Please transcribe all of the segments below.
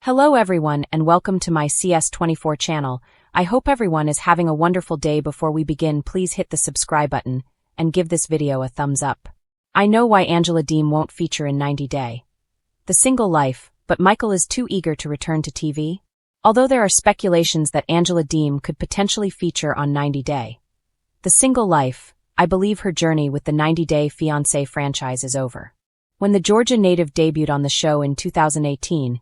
Hello everyone and welcome to my CS24 channel. I hope everyone is having a wonderful day. Before we begin, please hit the subscribe button and give this video a thumbs up. I know why Angela Deem won't feature in 90 Day. The Single Life, but Michael is too eager to return to TV? Although there are speculations that Angela Deem could potentially feature on 90 Day. The Single Life, I believe her journey with the 90 Day Fiancé franchise is over. When the Georgia native debuted on the show in 2018,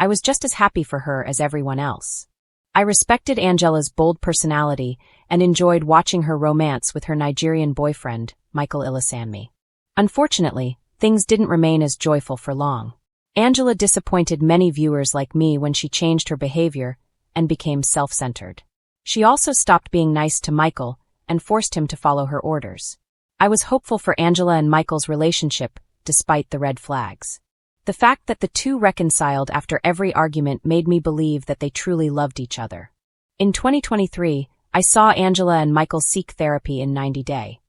I was just as happy for her as everyone else. I respected Angela's bold personality and enjoyed watching her romance with her Nigerian boyfriend, Michael Ilisanmi. Unfortunately, things didn't remain as joyful for long. Angela disappointed many viewers like me when she changed her behavior and became self-centered. She also stopped being nice to Michael and forced him to follow her orders. I was hopeful for Angela and Michael's relationship, despite the red flags. The fact that the two reconciled after every argument made me believe that they truly loved each other. In 2023, I saw Angela and Michael seek therapy in 90 Day.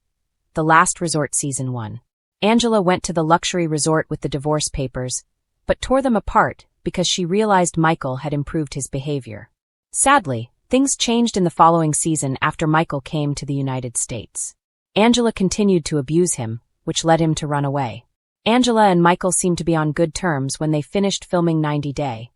The Last Resort Season 1. Angela went to the luxury resort with the divorce papers, but tore them apart because she realized Michael had improved his behavior. Sadly, things changed in the following season after Michael came to the United States. Angela continued to abuse him, which led him to run away. Angela and Michael seemed to be on good terms when they finished filming 90 Day.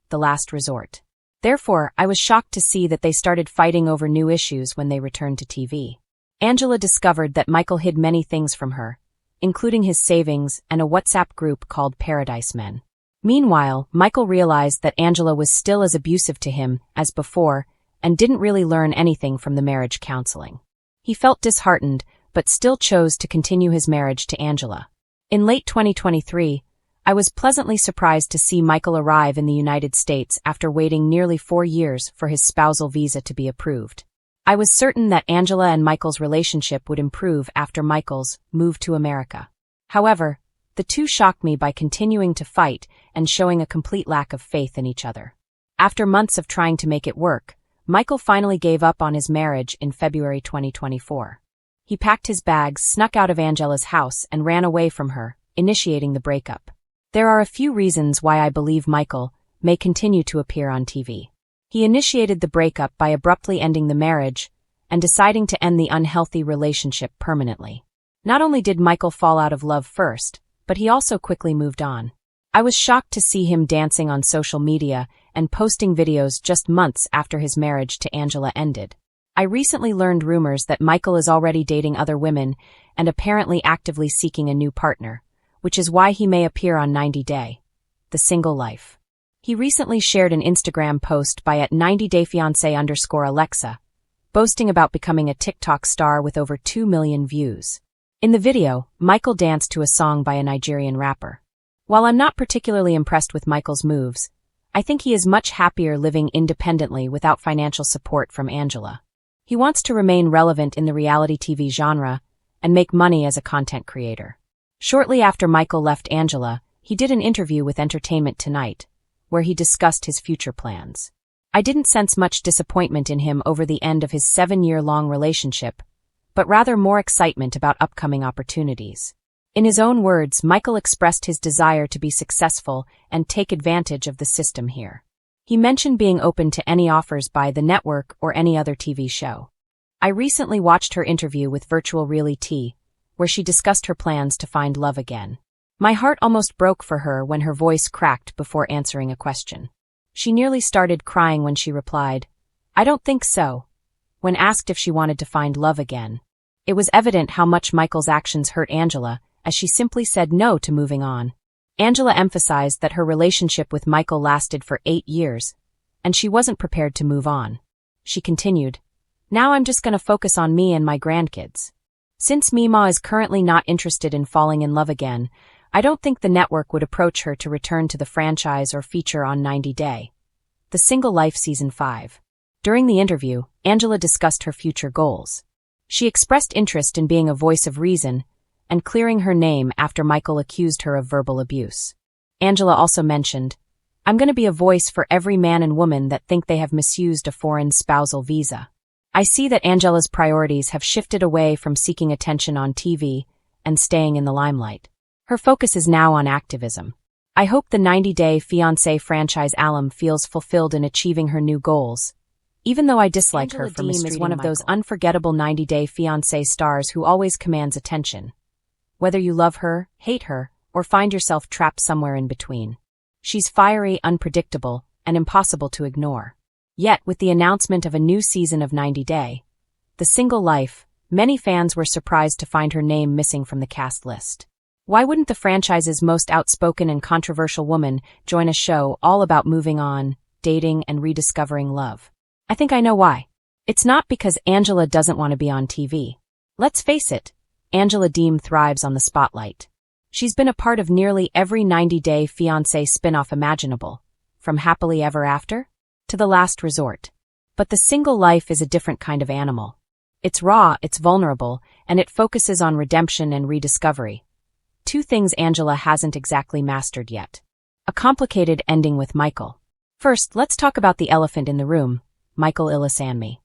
The Last Resort. Therefore, I was shocked to see that they started fighting over new issues when they returned to TV. Angela discovered that Michael hid many things from her, including his savings and a WhatsApp group called Paradise Men. Meanwhile, Michael realized that Angela was still as abusive to him as before and didn't really learn anything from the marriage counseling. He felt disheartened, but still chose to continue his marriage to Angela. In late 2023, I was pleasantly surprised to see Michael arrive in the United States after waiting nearly 4 years for his spousal visa to be approved. I was certain that Angela and Michael's relationship would improve after Michael's move to America. However, the two shocked me by continuing to fight and showing a complete lack of faith in each other. After months of trying to make it work, Michael finally gave up on his marriage in February 2024. He packed his bags, snuck out of Angela's house, and ran away from her, initiating the breakup. There are a few reasons why I believe Michael may continue to appear on TV. He initiated the breakup by abruptly ending the marriage and deciding to end the unhealthy relationship permanently. Not only did Michael fall out of love first, but he also quickly moved on. I was shocked to see him dancing on social media and posting videos just months after his marriage to Angela ended. I recently learned rumors that Michael is already dating other women and apparently actively seeking a new partner, which is why he may appear on 90 Day. The Single Life. He recently shared an Instagram post by @90dayfiance_Alexa, boasting about becoming a TikTok star with over 2 million views. In the video, Michael danced to a song by a Nigerian rapper. While I'm not particularly impressed with Michael's moves, I think he is much happier living independently without financial support from Angela. He wants to remain relevant in the reality TV genre and make money as a content creator. Shortly after Michael left Angela, he did an interview with Entertainment Tonight, where he discussed his future plans. I didn't sense much disappointment in him over the end of his 7-year-long relationship, but rather more excitement about upcoming opportunities. In his own words, Michael expressed his desire to be successful and take advantage of the system here. He mentioned being open to any offers by the network or any other TV show. I recently watched her interview with Virtual Reality, where she discussed her plans to find love again. My heart almost broke for her when her voice cracked before answering a question. She nearly started crying when she replied, "I don't think so," when asked if she wanted to find love again. It was evident how much Michael's actions hurt Angela, as she simply said no to moving on. Angela emphasized that her relationship with Michael lasted for 8 years, and she wasn't prepared to move on. She continued, "Now I'm just going to focus on me and my grandkids." Since Mima is currently not interested in falling in love again, I don't think the network would approach her to return to the franchise or feature on 90 Day. The Single Life Season 5. During the interview, Angela discussed her future goals. She expressed interest in being a voice of reason and clearing her name after Michael accused her of verbal abuse. Angela also mentioned, "I'm going to be a voice for every man and woman that think they have misused a foreign spousal visa." I see that Angela's priorities have shifted away from seeking attention on TV and staying in the limelight. Her focus is now on activism. I hope the 90-Day Fiancé franchise alum feels fulfilled in achieving her new goals. Even though I dislike her for mistreating is one of those unforgettable 90-Day Fiancé stars who always commands attention. Whether you love her, hate her, or find yourself trapped somewhere in between. She's fiery, unpredictable, and impossible to ignore. Yet, with the announcement of a new season of 90-Day, The Single Life, many fans were surprised to find her name missing from the cast list. Why wouldn't the franchise's most outspoken and controversial woman join a show all about moving on, dating, and rediscovering love? I think I know why. It's not because Angela doesn't want to be on TV. Let's face it, Angela Deem thrives on the spotlight. She's been a part of nearly every 90-Day Fiancé spin-off imaginable, from Happily Ever After to The Last Resort. But The Single Life is a different kind of animal. It's raw, it's vulnerable, and it focuses on redemption and rediscovery. Two things Angela hasn't exactly mastered yet. A complicated ending with Michael. First, let's talk about the elephant in the room, Michael Ilisanmi.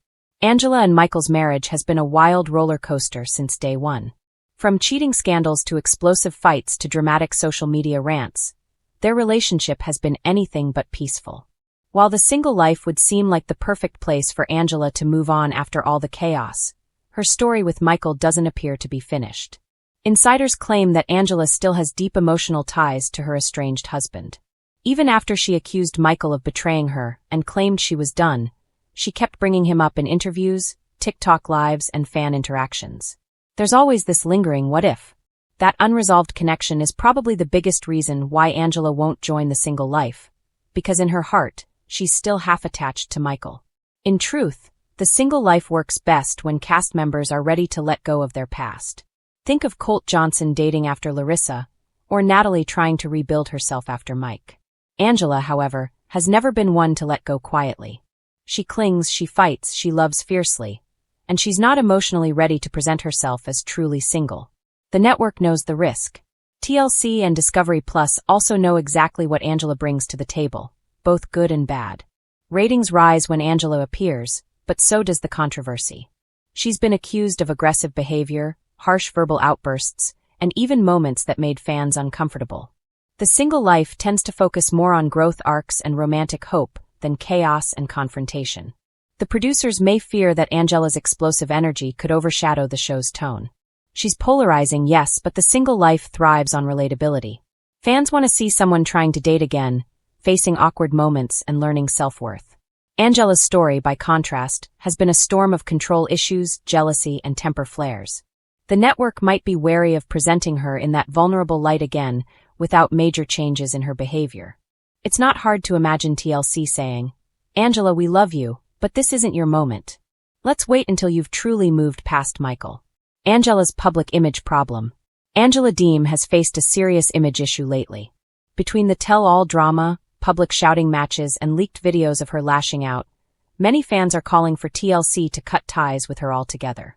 Angela and Michael's marriage has been a wild roller coaster since day one. From cheating scandals to explosive fights to dramatic social media rants, their relationship has been anything but peaceful. While The Single Life would seem like the perfect place for Angela to move on after all the chaos, her story with Michael doesn't appear to be finished. Insiders claim that Angela still has deep emotional ties to her estranged husband. Even after she accused Michael of betraying her and claimed she was done, she kept bringing him up in interviews, TikTok lives, and fan interactions. There's always this lingering what if. That unresolved connection is probably the biggest reason why Angela won't join The Single Life, because in her heart, she's still half attached to Michael. In truth, The Single Life works best when cast members are ready to let go of their past. Think of Colt Johnson dating after Larissa, or Natalie trying to rebuild herself after Mike. Angela, however, has never been one to let go quietly. She clings, she fights, she loves fiercely, and she's not emotionally ready to present herself as truly single. The network knows the risk. TLC and Discovery Plus also know exactly what Angela brings to the table, both good and bad. Ratings rise when Angela appears, but so does the controversy. She's been accused of aggressive behavior, harsh verbal outbursts, and even moments that made fans uncomfortable. The Single Life tends to focus more on growth arcs and romantic hope than chaos and confrontation. The producers may fear that Angela's explosive energy could overshadow the show's tone. She's polarizing, yes, but The Single Life thrives on relatability. Fans want to see someone trying to date again, facing awkward moments and learning self-worth. Angela's story, by contrast, has been a storm of control issues, jealousy, and temper flares. The network might be wary of presenting her in that vulnerable light again without major changes in her behavior. It's not hard to imagine TLC saying, "Angela, we love you, but this isn't your moment. Let's wait until you've truly moved past Michael." Angela's public image problem. Angela Deem has faced a serious image issue lately. Between the tell-all drama, public shouting matches, and leaked videos of her lashing out, many fans are calling for TLC to cut ties with her altogether.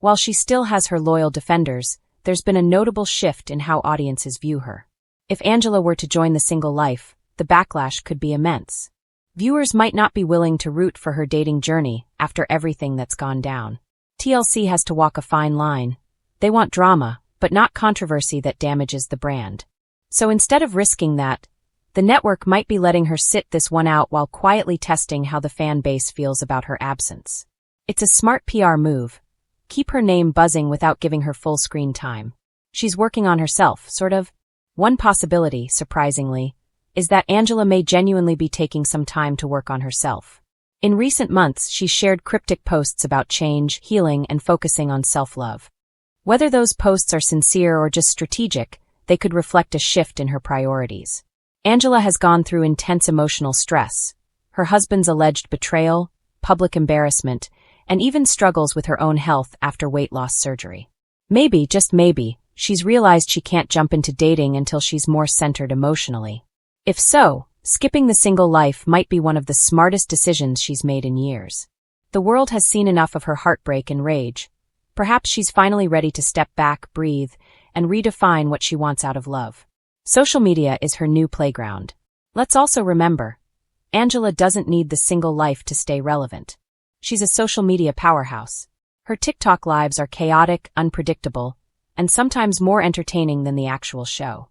While she still has her loyal defenders, there's been a notable shift in how audiences view her. If Angela were to join The Single Life, the backlash could be immense. Viewers might not be willing to root for her dating journey after everything that's gone down. TLC has to walk a fine line. They want drama, but not controversy that damages the brand. So instead of risking that, the network might be letting her sit this one out while quietly testing how the fan base feels about her absence. It's a smart PR move. Keep her name buzzing without giving her full screen time. She's working on herself, sort of. One possibility, surprisingly, is that Angela may genuinely be taking some time to work on herself. In recent months, she's shared cryptic posts about change, healing, and focusing on self-love. Whether those posts are sincere or just strategic, they could reflect a shift in her priorities. Angela has gone through intense emotional stress, her husband's alleged betrayal, public embarrassment, and even struggles with her own health after weight loss surgery. Maybe, just maybe, she's realized she can't jump into dating until she's more centered emotionally. If so, skipping The Single Life might be one of the smartest decisions she's made in years. The world has seen enough of her heartbreak and rage. Perhaps she's finally ready to step back, breathe, and redefine what she wants out of love. Social media is her new playground. Let's also remember, Angela doesn't need The Single Life to stay relevant. She's a social media powerhouse. Her TikTok lives are chaotic, unpredictable, and sometimes more entertaining than the actual show.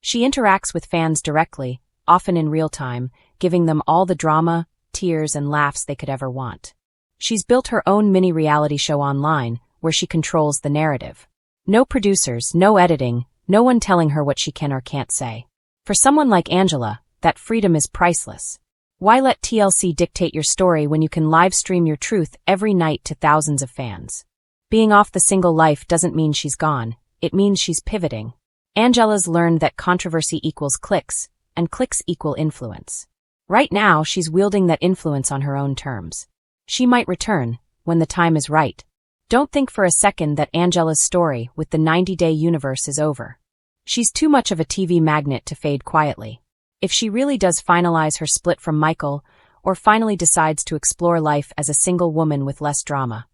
She interacts with fans directly, often in real time, giving them all the drama, tears, and laughs they could ever want. She's built her own mini-reality show online, where she controls the narrative. No producers, no editing, no one telling her what she can or can't say. For someone like Angela, that freedom is priceless. Why let TLC dictate your story when you can live stream your truth every night to thousands of fans? Being off the single life doesn't mean she's gone, it means she's pivoting. Angela's learned that controversy equals clicks, and clicks equal influence. Right now, she's wielding that influence on her own terms. She might return, when the time is right. Don't think for a second that Angela's story with the 90-day universe is over. She's too much of a TV magnet to fade quietly. If she really does finalize her split from Michael, or finally decides to explore life as a single woman with less drama,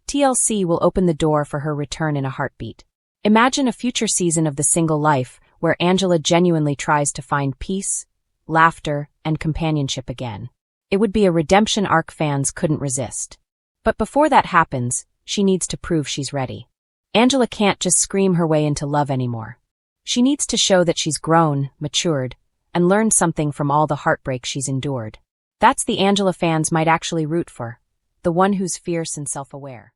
TLC will open the door for her return in a heartbeat. Imagine a future season of The Single Life where Angela genuinely tries to find peace, laughter, and companionship again. It would be a redemption arc fans couldn't resist. But before that happens, she needs to prove she's ready. Angela can't just scream her way into love anymore. She needs to show that she's grown, matured, and learned something from all the heartbreak she's endured. That's the Angela fans might actually root for, the one who's fierce and self-aware.